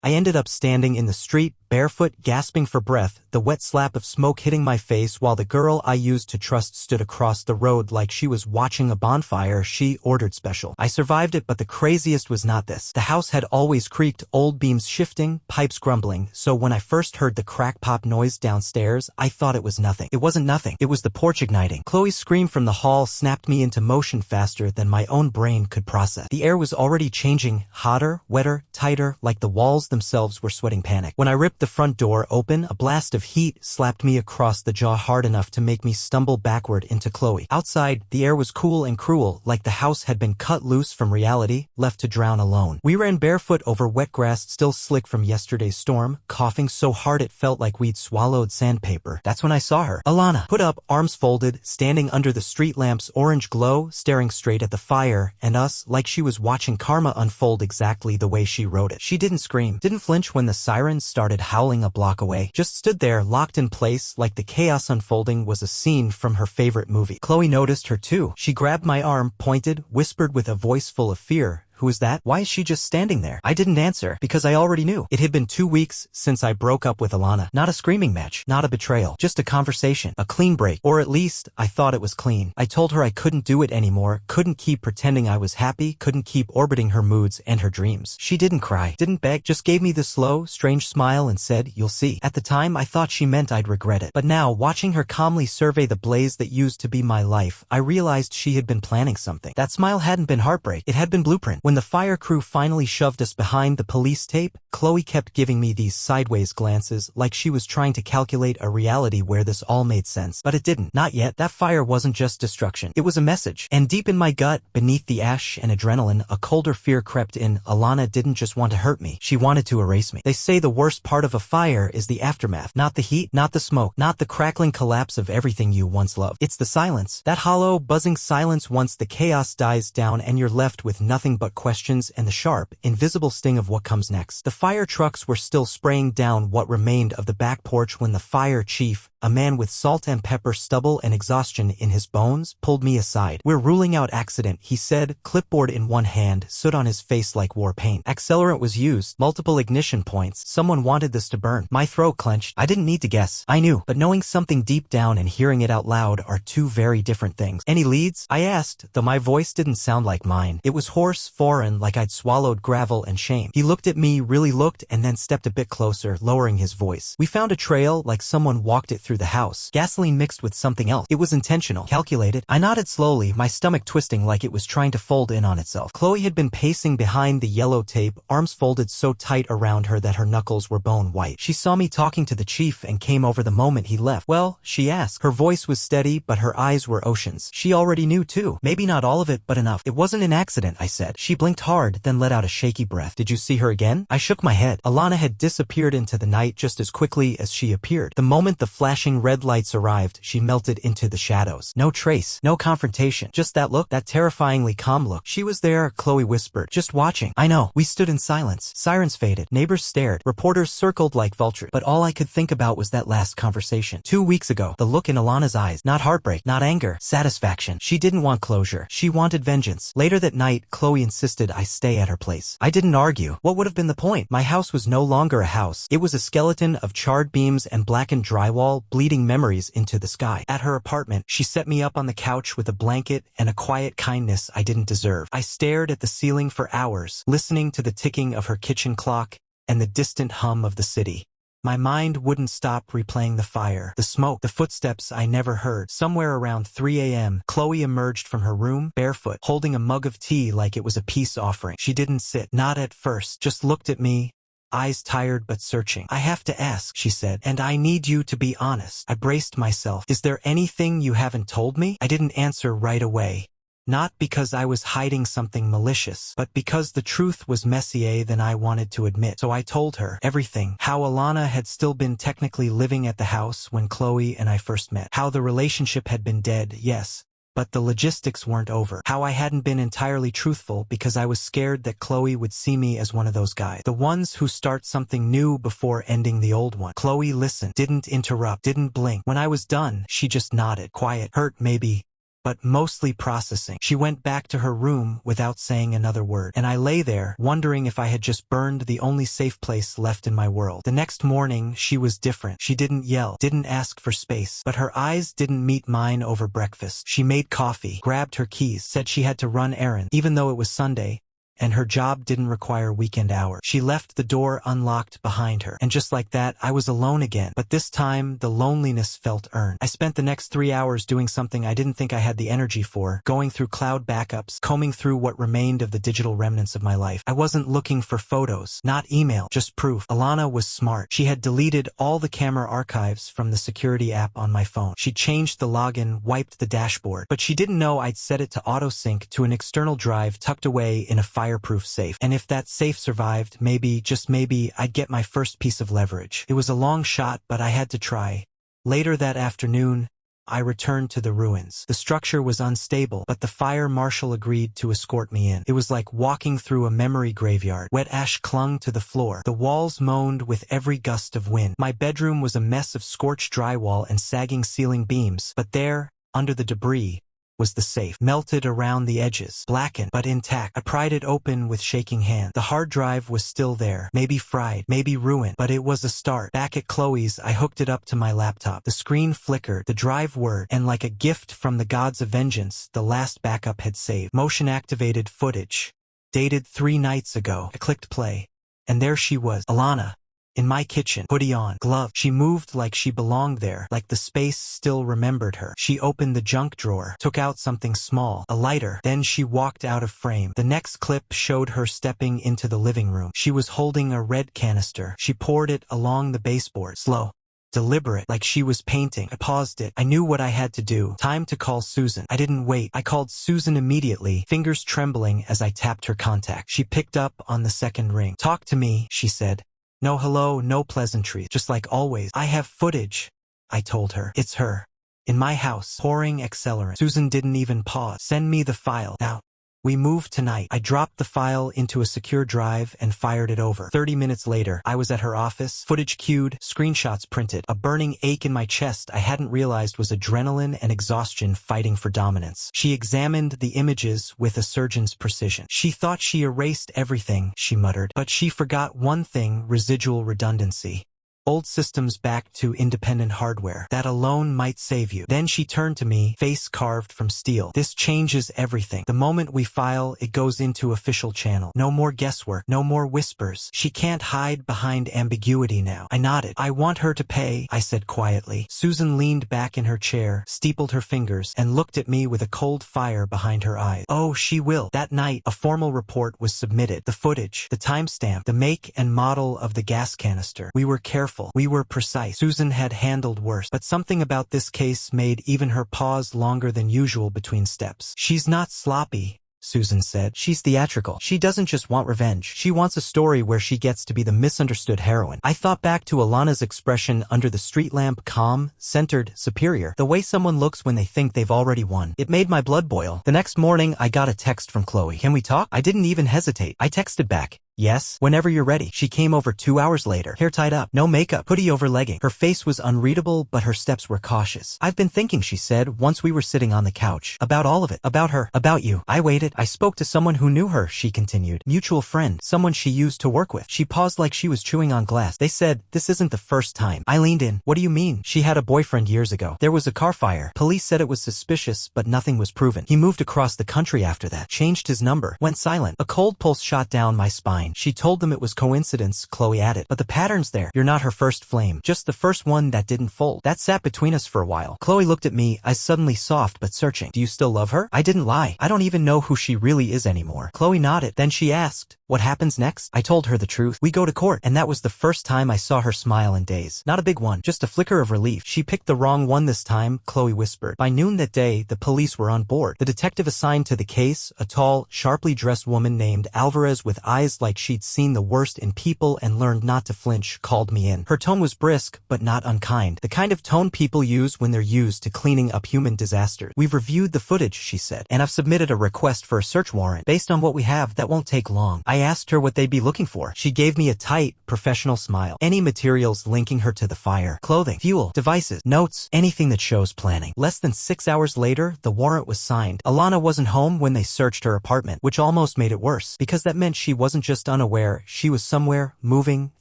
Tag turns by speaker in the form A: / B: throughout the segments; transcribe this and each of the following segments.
A: I ended up standing in the street, barefoot, gasping for breath, the wet slap of smoke hitting my face while the girl I used to trust stood across the road like she was watching a bonfire she ordered special. I survived it, but the craziest was not this. The house had always creaked, old beams shifting, pipes grumbling, so when I first heard the crack pop noise downstairs, I thought it was nothing. It wasn't nothing. It was the porch igniting. Chloe's scream from the hall snapped me into motion faster than my own brain could process. The air was already changing, hotter, wetter, tighter, like the walls themselves were sweating panic. When I ripped the front door open, a blast of heat slapped me across the jaw hard enough to make me stumble backward into Chloe. Outside, the air was cool and cruel, like the house had been cut loose from reality, left to drown alone. We ran barefoot over wet grass still slick from yesterday's storm, coughing so hard it felt like we'd swallowed sandpaper. That's when I saw her. Alana, put up, arms folded, standing under the street lamp's orange glow, staring straight at the fire and us like she was watching karma unfold exactly the way she wrote it. She didn't scream, didn't flinch when the sirens started howling a block away, just stood there locked in place like the chaos unfolding was a scene from her favorite movie. Chloe noticed her too. She grabbed my arm, pointed, whispered with a voice full of fear, "Who is that? Why is she just standing there?" I didn't answer, because I already knew. It had been 2 weeks since I broke up with Alana. Not a screaming match, not a betrayal, just a conversation, a clean break, or at least, I thought it was clean. I told her I couldn't do it anymore, couldn't keep pretending I was happy, couldn't keep orbiting her moods and her dreams. She didn't cry, didn't beg, just gave me the slow, strange smile and said, "You'll see." At the time, I thought she meant I'd regret it. But now, watching her calmly survey the blaze that used to be my life, I realized she had been planning something. That smile hadn't been heartbreak, it had been blueprint. When the fire crew finally shoved us behind the police tape, Chloe kept giving me these sideways glances like she was trying to calculate a reality where this all made sense. But it didn't. Not yet. That fire wasn't just destruction. It was a message. And deep in my gut, beneath the ash and adrenaline, a colder fear crept in. Alana didn't just want to hurt me. She wanted to erase me. They say the worst part of a fire is the aftermath. Not the heat, not the smoke, not the crackling collapse of everything you once loved. It's the silence. That hollow, buzzing silence once the chaos dies down and you're left with nothing but questions and the sharp, invisible sting of what comes next. The fire trucks were still spraying down what remained of the back porch when the fire chief, a man with salt and pepper stubble and exhaustion in his bones, pulled me aside. "We're ruling out accident," he said, clipboard in one hand, soot on his face like war paint. Accelerant was used, multiple ignition points. Someone wanted this to burn. My throat clenched. I didn't need to guess. I knew. But knowing something deep down and hearing it out loud are two very different things. "Any leads?" I asked, though my voice didn't sound like mine. It was hoarse, foreign, like I'd swallowed gravel and shame. He looked at me, really looked, and then stepped a bit closer, lowering his voice. "We found a trail, like someone walked it through the house. Gasoline mixed with something else. It was intentional, calculated." I nodded slowly, my stomach twisting like it was trying to fold in on itself. Chloe had been pacing behind the yellow tape, arms folded so tight around her that her knuckles were bone white. She saw me talking to the chief and came over the moment he left. "Well?" she asked. Her voice was steady, but her eyes were oceans. She already knew too. Maybe not all of it, but enough. "It wasn't an accident," I said. She blinked hard, then let out a shaky breath. "Did you see her again?" I shook my head. Alana had disappeared into the night just as quickly as she appeared. The moment the flashing red lights arrived, she melted into the shadows. No trace, no confrontation, just that look, that terrifyingly calm look. "She was there," Chloe whispered, "just watching." I know. We stood in silence. Sirens faded. Neighbors stared. Reporters circled like vultures. But all I could think about was that last conversation. 2 weeks ago, the look in Alana's eyes. Not heartbreak, not anger, satisfaction. She didn't want closure. She wanted vengeance. Later that night, Chloe insisted I stay at her place. I didn't argue. What would have been the point? My house was no longer a house. It was a skeleton of charred beams and blackened drywall, bleeding memories into the sky. At her apartment, she set me up on the couch with a blanket and a quiet kindness I didn't deserve. I stared at the ceiling for hours, listening to the ticking of her kitchen clock and the distant hum of the city. My mind wouldn't stop replaying the fire, the smoke, the footsteps I never heard. Somewhere around 3 a.m., Chloe emerged from her room, barefoot, holding a mug of tea like it was a peace offering. She didn't sit, not at first, just looked at me, eyes tired but searching. "I have to ask," she said, "and I need you to be honest." I braced myself. "Is there anything you haven't told me?" I didn't answer right away. Not because I was hiding something malicious, but because the truth was messier than I wanted to admit. So I told her everything. How Alana had still been technically living at the house when Chloe and I first met. How the relationship had been dead, yes, but the logistics weren't over. How I hadn't been entirely truthful because I was scared that Chloe would see me as one of those guys. The ones who start something new before ending the old one. Chloe listened, didn't interrupt, didn't blink. When I was done, she just nodded. Quiet, hurt maybe, but mostly processing. She went back to her room without saying another word, and I lay there, wondering if I had just burned the only safe place left in my world. The next morning, she was different. She didn't yell, didn't ask for space, but her eyes didn't meet mine over breakfast. She made coffee, grabbed her keys, said she had to run errands, even though it was Sunday, and her job didn't require weekend hours. She left the door unlocked behind her, and just like that, I was alone again. But this time, the loneliness felt earned. I spent the next 3 hours doing something I didn't think I had the energy for, going through cloud backups, combing through what remained of the digital remnants of my life. I wasn't looking for photos, not email, just proof. Alana was smart. She had deleted all the camera archives from the security app on my phone. She changed the login, wiped the dashboard, but she didn't know I'd set it to auto-sync to an external drive tucked away in a fireproof safe. And if that safe survived, maybe, just maybe, I'd get my first piece of leverage. It was a long shot, but I had to try. Later that afternoon, I returned to the ruins. The structure was unstable, but the fire marshal agreed to escort me in. It was like walking through a memory graveyard. Wet ash clung to the floor. The walls moaned with every gust of wind. My bedroom was a mess of scorched drywall and sagging ceiling beams, but there, under the debris, was the safe, melted around the edges, blackened but intact. I pried it open with shaking hands. The hard drive was still there, maybe fried, maybe ruined, but it was a start. Back at Chloe's, I hooked it up to my laptop. The screen flickered, the drive whirred, and like a gift from the gods of vengeance, the last backup had saved. Motion-activated footage, dated 3 nights ago. I clicked play, and there she was, Alana, in my kitchen, hoodie on, glove. She moved like she belonged there, like the space still remembered her. She opened the junk drawer, took out something small, a lighter. Then she walked out of frame. The next clip showed her stepping into the living room. She was holding a red canister. She poured it along the baseboard, slow, deliberate, like she was painting. I paused it. I knew what I had to do. Time to call Susan. I didn't wait. I called Susan immediately, fingers trembling as I tapped her contact. She picked up on the second ring. "Talk to me," she said. "No hello, no pleasantries, just like always." "I have footage," I told her. "It's her. In my house, pouring accelerant." Susan didn't even pause. "Send me the file, now." "We moved tonight." I dropped the file into a secure drive and fired it over. 30 minutes later, I was at her office, footage queued, screenshots printed, a burning ache in my chest I hadn't realized was adrenaline and exhaustion fighting for dominance. She examined the images with a surgeon's precision. "She thought she erased everything," she muttered, "but she forgot one thing: residual redundancy. Old systems back to independent hardware. That alone might save you." Then she turned to me, face carved from steel. "This changes everything. The moment we file, it goes into official channel. No more guesswork, no more whispers. She can't hide behind ambiguity now." I nodded. "I want her to pay," I said quietly. Susan leaned back in her chair, steepled her fingers, and looked at me with a cold fire behind her eyes. "Oh, she will." That night, a formal report was submitted. The footage, the timestamp, the make and model of the gas canister. We were careful. We were precise. Susan had handled worse, but something about this case made even her pause longer than usual between steps. "She's not sloppy," Susan said. "She's theatrical. She doesn't just want revenge. She wants a story where she gets to be the misunderstood heroine." I thought back to Alana's expression under the street lamp, calm, centered, superior. The way someone looks when they think they've already won. It made my blood boil. The next morning, I got a text from Chloe. "Can we talk?" I didn't even hesitate. I texted back, "Yes, whenever you're ready." She came over 2 hours later, hair tied up, no makeup, hoodie over legging. Her face was unreadable, but her steps were cautious. "I've been thinking," she said, once we were sitting on the couch, "about all of it. About her. About you." I waited. "I spoke to someone who knew her," she continued. "Mutual friend. Someone she used to work with." She paused like she was chewing on glass. "They said, this isn't the first time." I leaned in. "What do you mean?" "She had a boyfriend years ago. There was a car fire. Police said it was suspicious, but nothing was proven. He moved across the country after that. Changed his number. Went silent." A cold pulse shot down my spine. She told them it was coincidence, Chloe added. "But the pattern's there. You're not her first flame. Just the first one that didn't fold." That sat between us for a while. Chloe looked at me, eyes suddenly soft but searching. "Do you still love her?" I didn't lie. "I don't even know who she really is anymore." Chloe nodded. Then she asked, "What happens next?" I told her the truth. "We go to court." And that was the first time I saw her smile in days. Not a big one, just a flicker of relief. "She picked the wrong one this time," Chloe whispered. By noon that day, the police were on board. The detective assigned to the case, a tall, sharply dressed woman named Alvarez with eyes like like she'd seen the worst in people and learned not to flinch, called me in. Her tone was brisk, but not unkind. The kind of tone people use when they're used to cleaning up human disasters. "We've reviewed the footage," she said, "and I've submitted a request for a search warrant. Based on what we have, that won't take long." I asked her what they'd be looking for. She gave me a tight, professional smile. "Any materials linking her to the fire. Clothing, fuel, devices, notes, anything that shows planning." Less than 6 hours later, the warrant was signed. Alana wasn't home when they searched her apartment, which almost made it worse, because that meant she wasn't just unaware, she was somewhere, moving,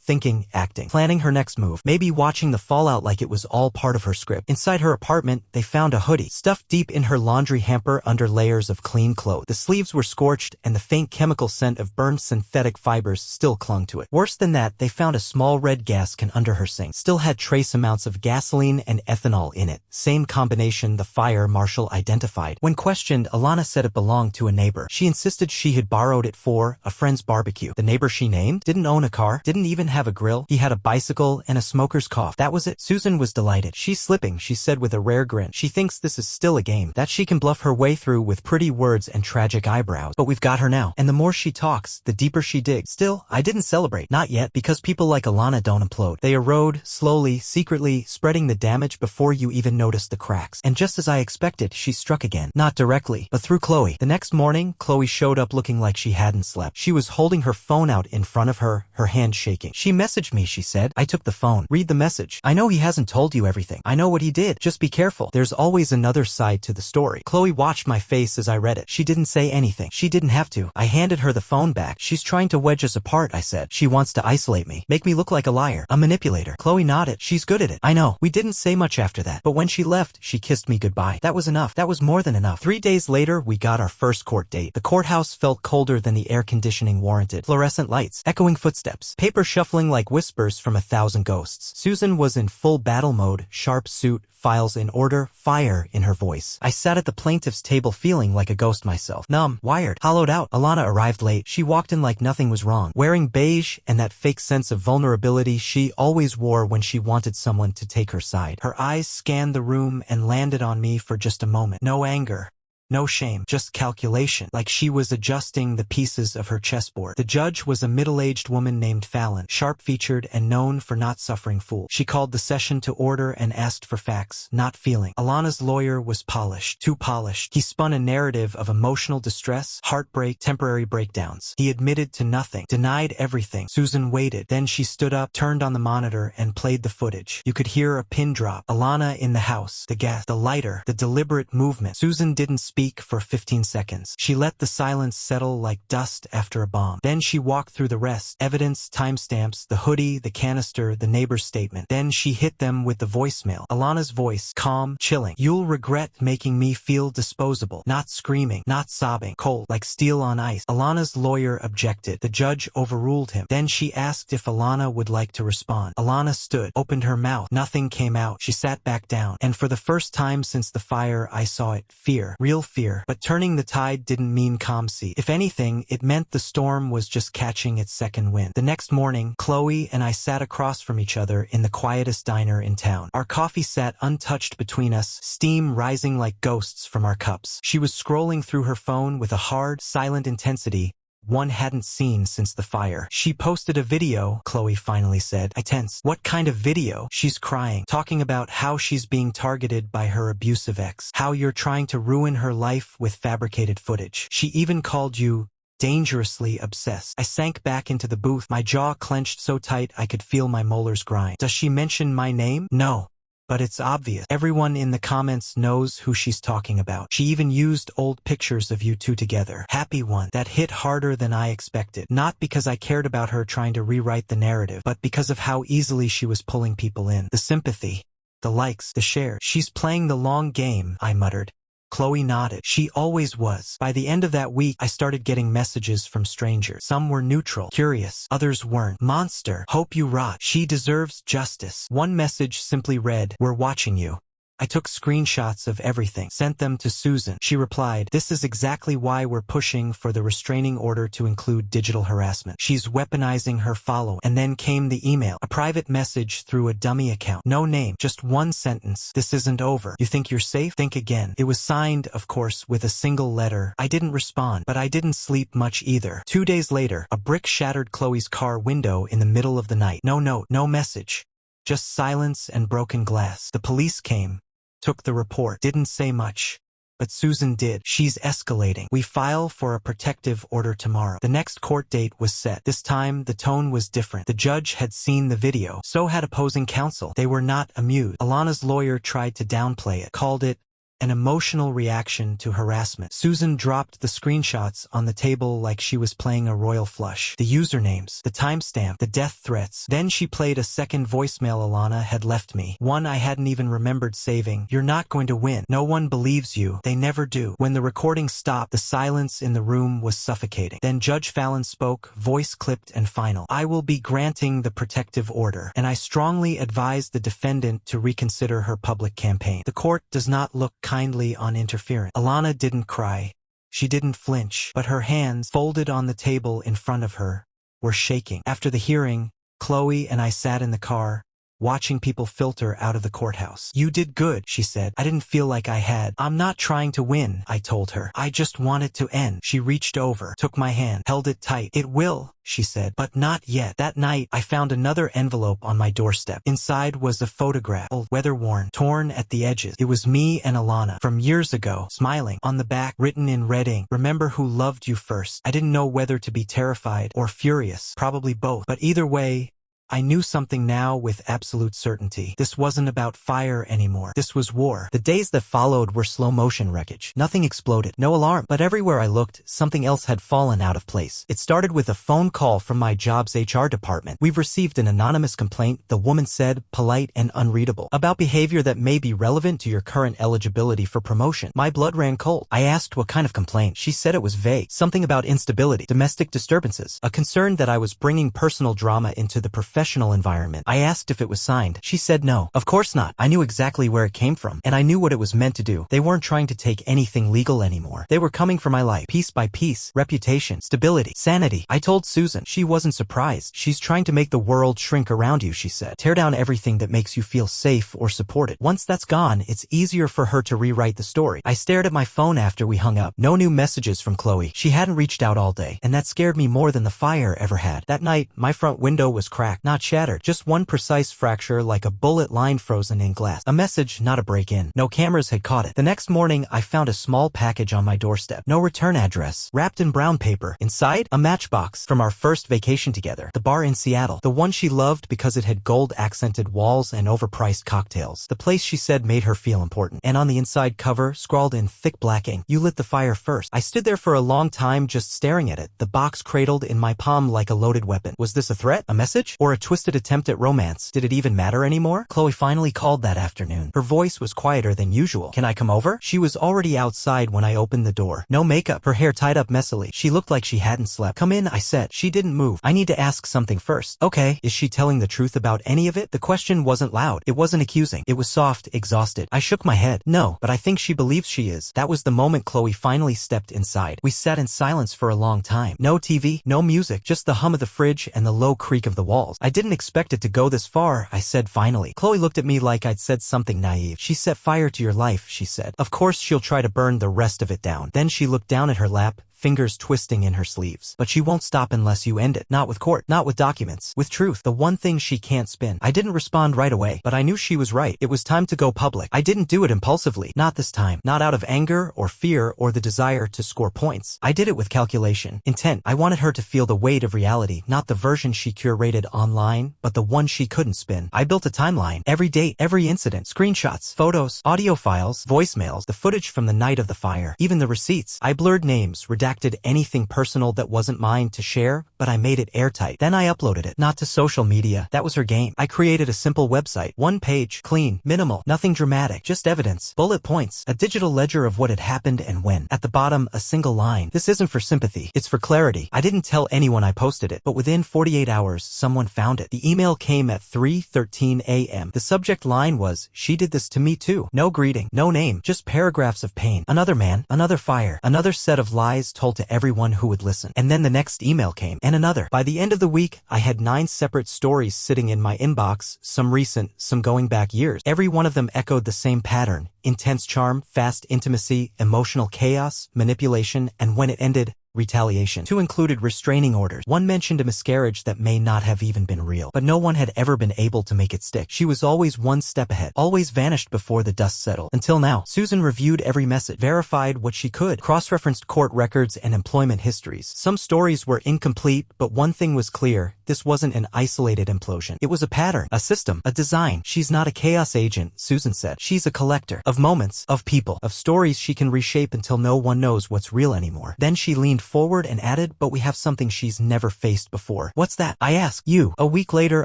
A: thinking, acting, planning her next move, maybe watching the fallout like it was all part of her script. Inside her apartment, they found a hoodie, stuffed deep in her laundry hamper under layers of clean clothes. The sleeves were scorched, and the faint chemical scent of burned synthetic fibers still clung to it. Worse than that, they found a small red gas can under her sink. Still had trace amounts of gasoline and ethanol in it, same combination the fire marshal identified. When questioned, Alana said it belonged to a neighbor. She insisted she had borrowed it for a friend's barbecue. The neighbor she named didn't own a car, didn't even have a grill. He had a bicycle and a smoker's cough. That was it. Susan was delighted. "She's slipping," she said with a rare grin. "She thinks this is still a game, that she can bluff her way through with pretty words and tragic eyebrows. But we've got her now. And the more she talks, the deeper she digs." Still, I didn't celebrate. Not yet, because people like Alana don't implode. They erode, slowly, secretly, spreading the damage before you even notice the cracks. And just as I expected, she struck again. Not directly, but through Chloe. The next morning, Chloe showed up looking like she hadn't slept. She was holding her phone out in front of her hand shaking. "She messaged me," she said. I took the phone. "Read the message. I know he hasn't told you everything. I know what he did. Just be careful. There's always another side to the story." Chloe watched my face as I read it. She didn't say anything. She didn't have to. I handed her the phone back. "She's trying to wedge us apart," I said. "She wants to isolate me. Make me look like a liar. A manipulator." Chloe nodded. "She's good at it." "I know." We didn't say much after that. But when she left, she kissed me goodbye. That was enough. That was more than enough. 3 days later, we got our first court date. The courthouse felt colder than the air conditioning warranted. Fluorescent lights, echoing footsteps, paper shuffling like whispers from 1,000 ghosts. Susan was in full battle mode, sharp suit, files in order, fire in her voice. I sat at the plaintiff's table feeling like a ghost myself. Numb, wired, hollowed out. Alana arrived late. She walked in like nothing was wrong, wearing beige and that fake sense of vulnerability she always wore when she wanted someone to take her side. Her eyes scanned the room and landed on me for just a moment. No anger. No shame, just calculation, like she was adjusting the pieces of her chessboard. The judge was a middle-aged woman named Fallon, sharp-featured and known for not suffering fools. She called the session to order and asked for facts, not feeling. Alana's lawyer was polished, too polished. He spun a narrative of emotional distress, heartbreak, temporary breakdowns. He admitted to nothing, denied everything. Susan waited. Then she stood up, turned on the monitor, and played the footage. You could hear a pin drop. Alana in the house, the gas, the lighter, the deliberate movement. Susan didn't speak for 15 seconds. She let the silence settle like dust after a bomb. Then she walked through the rest. Evidence, timestamps, the hoodie, the canister, the neighbor's statement. Then she hit them with the voicemail. Alana's voice, calm, chilling. "You'll regret making me feel disposable." Not screaming, not sobbing, cold, like steel on ice. Alana's lawyer objected. The judge overruled him. Then she asked if Alana would like to respond. Alana stood, opened her mouth. Nothing came out. She sat back down. And for the first time since the fire, I saw it. Fear. Real fear. But turning the tide didn't mean calm sea. If anything, it meant the storm was just catching its second wind. The next morning, Chloe and I sat across from each other in the quietest diner in town. Our coffee sat untouched between us, steam rising like ghosts from our cups. She was scrolling through her phone with a hard, silent intensity one hadn't seen since the fire. "She posted a video," Chloe finally said. I tensed. "What kind of video?" "She's crying, talking about how she's being targeted by her abusive ex, how you're trying to ruin her life with fabricated footage. She even called you dangerously obsessed." I sank back into the booth, my jaw clenched so tight I could feel my molars grind. "Does she mention my name?" "No. But it's obvious. Everyone in the comments knows who she's talking about. She even used old pictures of you two together." Happy one. That hit harder than I expected. Not because I cared about her trying to rewrite the narrative, but because of how easily she was pulling people in. The sympathy, the likes, the shares. "She's playing the long game," I muttered. Chloe nodded. "She always was." By the end of that week, I started getting messages from strangers. Some were neutral, curious. Others weren't. "Monster. Hope you rot. She deserves justice." One message simply read, "We're watching you." I took screenshots of everything, sent them to Susan. She replied, "This is exactly why we're pushing for the restraining order to include digital harassment. She's weaponizing her following." And then came the email, a private message through a dummy account. No name, just one sentence. "This isn't over. You think you're safe? Think again." It was signed, of course, with a single letter. I didn't respond, but I didn't sleep much either. 2 days later, a brick shattered Chloe's car window in the middle of the night. No note, no message. Just silence and broken glass. The police came, took the report, didn't say much. But Susan did. "She's escalating. We file for a protective order tomorrow." The next court date was set. This time, the tone was different. The judge had seen the video. So had opposing counsel. They were not amused. Alana's lawyer tried to downplay it, called it an emotional reaction to harassment. Susan dropped the screenshots on the table like she was playing a royal flush. The usernames, the timestamp, the death threats. Then she played a second voicemail Alana had left me. One I hadn't even remembered saving. "You're not going to win. No one believes you. They never do." When the recording stopped, the silence in the room was suffocating. Then Judge Fallon spoke, voice clipped and final. "I will be granting the protective order, and I strongly advise the defendant to reconsider her public campaign. The court does not look kindly on interference." Alana didn't cry. She didn't flinch, but her hands, folded on the table in front of her, were shaking. After the hearing, Chloe and I sat in the car, watching people filter out of the courthouse. "You did good," she said. "I didn't feel like I had." "I'm not trying to win," I told her. "I just want it to end." She reached over, took my hand, held it tight. "It will," she said, "but not yet." That night, I found another envelope on my doorstep. Inside was a photograph, old, weather-worn, torn at the edges. It was me and Alana, from years ago, smiling. On the back, written in red ink, "Remember who loved you first." I didn't know whether to be terrified or furious, probably both. But either way, I knew something now with absolute certainty. This wasn't about fire anymore. This was war. The days that followed were slow-motion wreckage. Nothing exploded. No alarm. But everywhere I looked, something else had fallen out of place. It started with a phone call from my job's HR department. "We've received an anonymous complaint," the woman said, polite and unreadable, "about behavior that may be relevant to your current eligibility for promotion." My blood ran cold. I asked what kind of complaint. She said it was vague. Something about instability, domestic disturbances, a concern that I was bringing personal drama into the professional environment. I asked if it was signed. She said no. Of course not. I knew exactly where it came from, and I knew what it was meant to do. They weren't trying to take anything legal anymore. They were coming for my life, piece by piece, reputation, stability, sanity. I told Susan. She wasn't surprised. "She's trying to make the world shrink around you," she said. "Tear down everything that makes you feel safe or supported. Once that's gone, it's easier for her to rewrite the story." I stared at my phone after we hung up. No new messages from Chloe. She hadn't reached out all day, and that scared me more than the fire ever had. That night, my front window was cracked. Not shattered, just one precise fracture like a bullet line frozen in glass. A message, not a break-in. No cameras had caught it. The next morning, I found a small package on my doorstep. No return address. Wrapped in brown paper. Inside, a matchbox from our first vacation together. The bar in Seattle. The one she loved because it had gold-accented walls and overpriced cocktails. The place she said made her feel important. And on the inside cover, scrawled in thick black ink, "You lit the fire first." I stood there for a long time just staring at it, the box cradled in my palm like a loaded weapon. Was this a threat? A message? Or a twisted attempt at romance? Did it even matter anymore? Chloe finally called that afternoon. Her voice was quieter than usual. "Can I come over?" She was already outside when I opened the door. No makeup, her hair tied up messily. She looked like she hadn't slept. "Come in," I said. She didn't move. "I need to ask something first." "Okay." Is she telling the truth about any of it? The question wasn't loud. It wasn't accusing. It was soft, exhausted. I shook my head. "No, but I think she believes she is." That was the moment Chloe finally stepped inside. We sat in silence for a long time. No TV, no music, just the hum of the fridge and the low creak of the walls. "I didn't expect it to go this far," I said finally. Chloe looked at me like I'd said something naive. "She set fire to your life," she said. "Of course she'll try to burn the rest of it down." Then she looked down at her lap, fingers twisting in her sleeves. "But she won't stop unless you end it. Not with court, not with documents, with truth. The one thing she can't spin." I didn't respond right away, but I knew she was right. It was time to go public. I didn't do it impulsively. Not this time. Not out of anger or fear or the desire to score points. I did it with calculation, intent. I wanted her to feel the weight of reality, not the version she curated online, but the one she couldn't spin. I built a timeline. Every date, every incident, screenshots, photos, audio files, voicemails, the footage from the night of the fire, even the receipts. I blurred names, redacted redacted anything personal that wasn't mine to share, but I made it airtight. Then I uploaded it. Not to social media. That was her game. I created a simple website. One page. Clean. Minimal. Nothing dramatic. Just evidence. Bullet points. A digital ledger of what had happened and when. At the bottom, a single line. This isn't for sympathy. It's for clarity. I didn't tell anyone I posted it, but within 48 hours, someone found it. The email came at 3:13 a.m. The subject line was, "She did this to me too." No greeting. No name. Just paragraphs of pain. Another man. Another fire. Another set of lies told to everyone who would listen. And then the next email came. And another. By the end of the week, I had 9 separate stories sitting in my inbox, some recent, some going back years. Every one of them echoed the same pattern. Intense charm, fast intimacy, emotional chaos, manipulation, and when it ended, retaliation. 2 included restraining orders. 1 mentioned a miscarriage that may not have even been real, but no one had ever been able to make it stick. She was always one step ahead, always vanished before the dust settled. Until now, Susan reviewed every message, verified what she could, cross-referenced court records and employment histories. Some stories were incomplete, but one thing was clear. This wasn't an isolated implosion. It was a pattern, a system, a design. She's not a chaos agent, Susan said. She's a collector of moments, of people, of stories she can reshape until no one knows what's real anymore. Then she leaned forward and added, "But we have something she's never faced before." "What's that?" I asked. "You." A week later,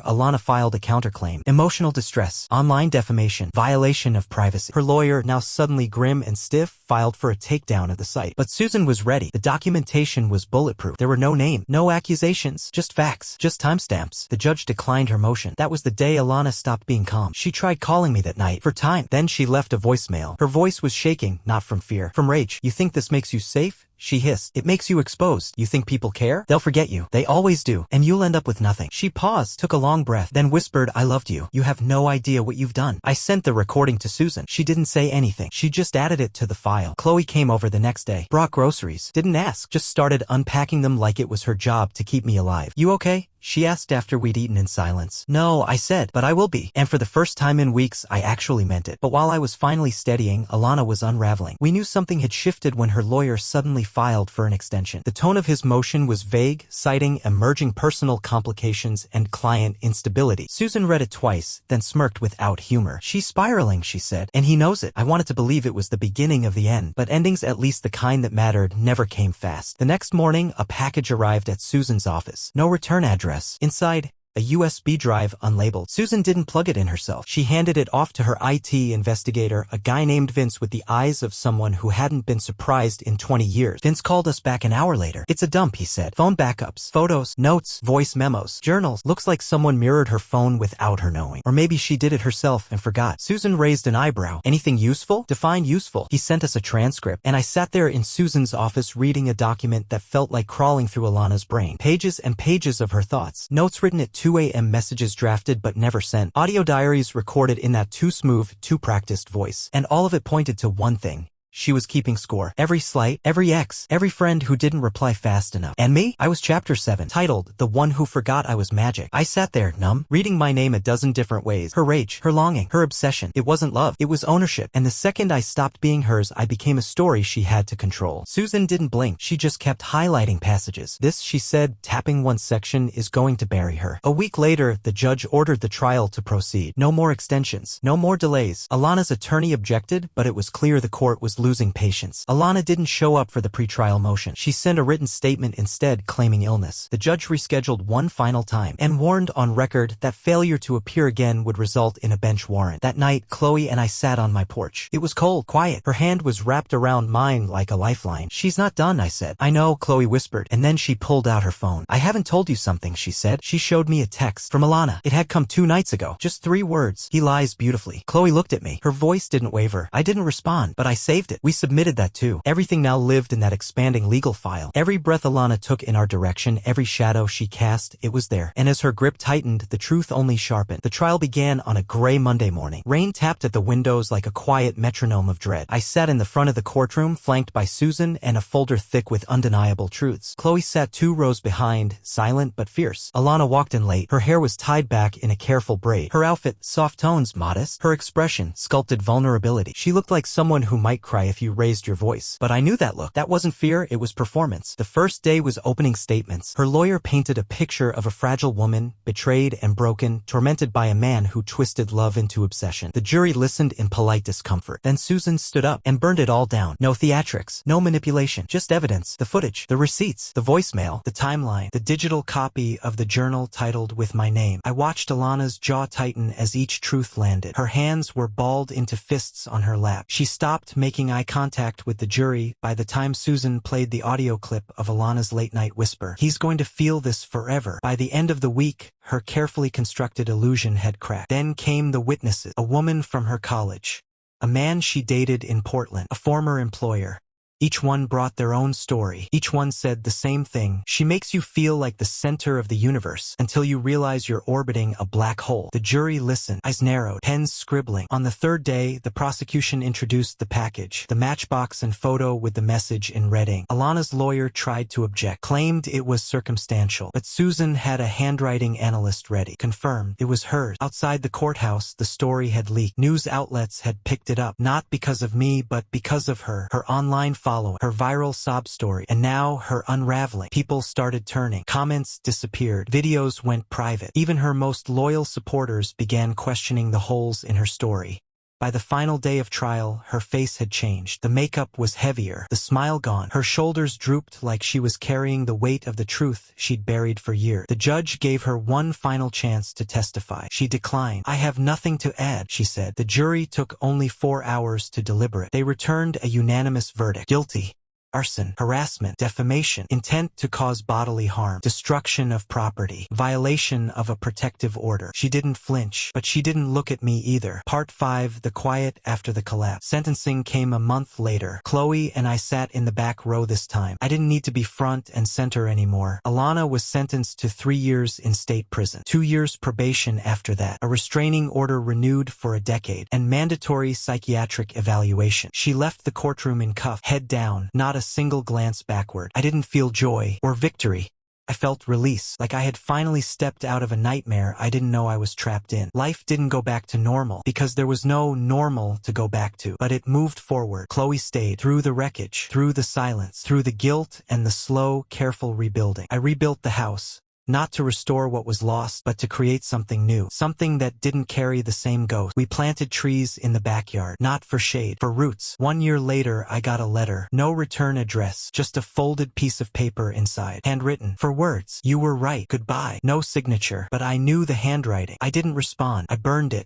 A: Alana filed a counterclaim. Emotional distress, online defamation, violation of privacy. Her lawyer, now suddenly grim and stiff, filed for a takedown of the site. But Susan was ready. The documentation was bulletproof. There were no names, no accusations, just facts, just timestamps. The judge declined her motion. That was the day Alana stopped being calm. She tried calling me that night for time. Then she left a voicemail. Her voice was shaking, not from fear, from rage. "You think this makes you safe?" she hissed. "It makes you exposed. You think people care? They'll forget you. They always do. And you'll end up with nothing." She paused, took a long breath, then whispered, "I loved you. You have no idea what you've done." I sent the recording to Susan. She didn't say anything. She just added it to the file. Chloe came over the next day, brought groceries, didn't ask, just started unpacking them like it was her job to keep me alive. "You okay?" she asked after we'd eaten in silence. "No," I said, "but I will be." And for the first time in weeks, I actually meant it. But while I was finally steadying, Alana was unraveling. We knew something had shifted when her lawyer suddenly filed for an extension. The tone of his motion was vague, citing emerging personal complications and client instability. Susan read it twice, then smirked without humor. "She's spiraling," she said, "and he knows it." I wanted to believe it was the beginning of the end, but endings, at least the kind that mattered, never came fast. The next morning, a package arrived at Susan's office. No return address. Inside, a USB drive unlabeled. Susan didn't plug it in herself. She handed it off to her IT investigator, a guy named Vince with the eyes of someone who hadn't been surprised in 20 years. Vince called us back an hour later. "It's a dump," he said. "Phone backups, photos, notes, voice memos, journals. Looks like someone mirrored her phone without her knowing. Or maybe she did it herself and forgot." Susan raised an eyebrow. "Anything useful?" "Define useful." He sent us a transcript, and I sat there in Susan's office reading a document that felt like crawling through Alana's brain. Pages and pages of her thoughts. Notes written at 2 a.m., messages drafted but never sent. Audio diaries recorded in that too smooth, too practiced voice. And all of it pointed to one thing. She was keeping score. Every slight, every ex, every friend who didn't reply fast enough. And me? I was chapter 7, titled, "The One Who Forgot I Was Magic." I sat there, numb, reading my name a dozen different ways. Her rage, her longing, her obsession. It wasn't love. It was ownership. And the second I stopped being hers, I became a story she had to control. Susan didn't blink. She just kept highlighting passages. "This," she said, tapping one section, "is going to bury her." A week later, the judge ordered the trial to proceed. No more extensions. No more delays. Alana's attorney objected, but it was clear the court was losing patience. Alana didn't show up for the pretrial motion. She sent a written statement instead, claiming illness. The judge rescheduled one final time and warned on record that failure to appear again would result in a bench warrant. That night, Chloe and I sat on my porch. It was cold, quiet. Her hand was wrapped around mine like a lifeline. "She's not done," I said. "I know," Chloe whispered, and then she pulled out her phone. "I haven't told you something," she said. She showed me a text from Alana. It had come 2 nights ago. Just 3 words. "He lies beautifully." Chloe looked at me. Her voice didn't waver. I didn't respond, but I saved it. We submitted that too. Everything now lived in that expanding legal file. Every breath Alana took in our direction, every shadow she cast, it was there. And as her grip tightened, the truth only sharpened. The trial began on a gray Monday morning. Rain tapped at the windows like a quiet metronome of dread. I sat in the front of the courtroom, flanked by Susan and a folder thick with undeniable truths. Chloe sat 2 rows behind, silent but fierce. Alana walked in late. Her hair was tied back in a careful braid. Her outfit, soft tones, modest. Her expression, sculpted vulnerability. She looked like someone who might cry if you raised your voice. But I knew that look. That wasn't fear, it was performance. The first day was opening statements. Her lawyer painted a picture of a fragile woman, betrayed and broken, tormented by a man who twisted love into obsession. The jury listened in polite discomfort. Then Susan stood up and burned it all down. No theatrics, no manipulation, just evidence, the footage, the receipts, the voicemail, the timeline, the digital copy of the journal titled "With My Name." I watched Alana's jaw tighten as each truth landed. Her hands were balled into fists on her lap. She stopped making eye contact with the jury by the time Susan played the audio clip of Alana's late-night whisper. "He's going to feel this forever." By the end of the week, her carefully constructed illusion had cracked. Then came the witnesses. A woman from her college. A man she dated in Portland. A former employer. Each one brought their own story. Each one said the same thing. She makes you feel like the center of the universe until you realize you're orbiting a black hole. The jury listened, eyes narrowed, pens scribbling. On the third day, the prosecution introduced the package, the matchbox and photo with the message in red ink. Alana's lawyer tried to object, claimed it was circumstantial, but Susan had a handwriting analyst ready. Confirmed it was hers. Outside the courthouse, the story had leaked. News outlets had picked it up, not because of me, but because of her. Her online following, her viral sob story, and now her unraveling. People started turning. Comments disappeared. Videos went private. Even her most loyal supporters began questioning the holes in her story. By the final day of trial, her face had changed. The makeup was heavier, the smile gone. Her shoulders drooped like she was carrying the weight of the truth she'd buried for years. The judge gave her one final chance to testify. She declined. "I have nothing to add," she said. The jury took only 4 hours to deliberate. They returned a unanimous verdict. Guilty. Arson, harassment, defamation, intent to cause bodily harm, destruction of property, violation of a protective order. She didn't flinch, but she didn't look at me either. Part 5, The Quiet After the Collapse. Sentencing came a month later. Chloe and I sat in the back row this time. I didn't need to be front and center anymore. Alana was sentenced to 3 years in state prison, 2 years probation after that, a restraining order renewed for a decade, and mandatory psychiatric evaluation. She left the courtroom in cuffs, head down, not a single glance backward. I didn't feel joy or victory. I felt release, like I had finally stepped out of a nightmare I didn't know I was trapped in. Life didn't go back to normal, because there was no normal to go back to, but it moved forward. Chloe stayed, through the wreckage, through the silence, through the guilt and the slow, careful rebuilding. I rebuilt the house. Not to restore what was lost, but to create something new. Something that didn't carry the same ghost. We planted trees in the backyard, not for shade, for roots. 1 year later, I got a letter. No return address, just a folded piece of paper inside. Handwritten. For words. "You were right. Goodbye." No signature. But I knew the handwriting. I didn't respond. I burned it.